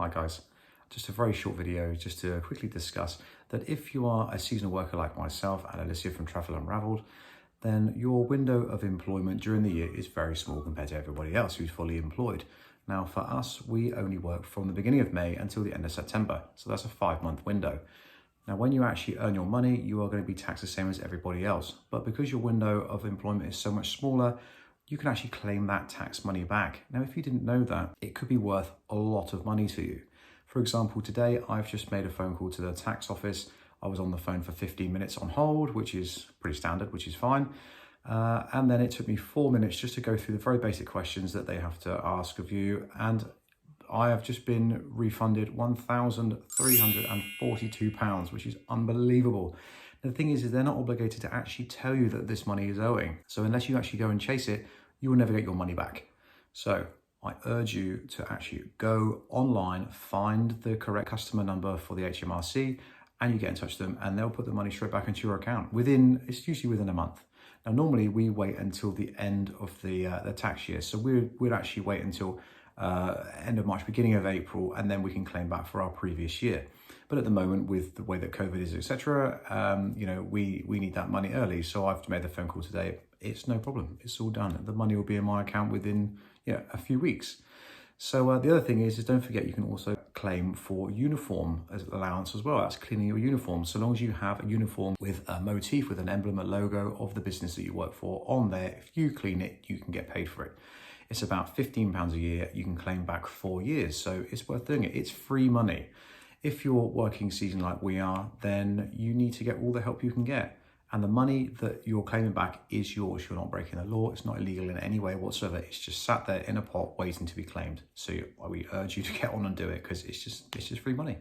Hi guys, just a very short video just to quickly discuss that if you are a seasonal worker like myself and Alicia from Travel Unraveled, then your window of employment during the year is very small compared to everybody else who's fully employed. Now for us, we only work from the beginning of May until the end of September, so that's a 5-month window. Now when you actually earn your money, you are going to be taxed the same as everybody else, but because your window of employment is so much smaller, you can actually claim that tax money back. Now, if you didn't know that, it could be worth a lot of money to you. For example, today I've just made a phone call to the tax office. I was on the phone for 15 minutes on hold, which is pretty standard, which is fine. And then it took me 4 minutes just to go through the very basic questions that they have to ask of you. And I have just been refunded £1,342, which is unbelievable. The thing is they're not obligated to actually tell you that this money is owing. So unless you actually go and chase it, you will never get your money back. So I urge you to actually go online, find the correct customer number for the HMRC, and you get in touch with them and they'll put the money straight back into your account it's usually within a month. Now, normally we wait until the end of the tax year. So we'd actually wait until end of March, beginning of April, and then we can claim back for our previous year. But at the moment, with the way that COVID is, etc., we need that money early. So I've made the phone call today. It's no problem. It's all done. The money will be in my account within a few weeks. So the other thing is don't forget you can also claim for uniform allowance as well. That's cleaning your uniform. So long as you have a uniform with a motif, with an emblem, a logo of the business that you work for on there, if you clean it, you can get paid for it. It's about £15 a year. You can claim back 4 years. So it's worth doing it. It's free money. If you're working season like we are, then you need to get all the help you can get. And the money that you're claiming back is yours. You're not breaking the law. It's not illegal in any way whatsoever. It's just sat there in a pot waiting to be claimed. So we urge you to get on and do it because it's just free money.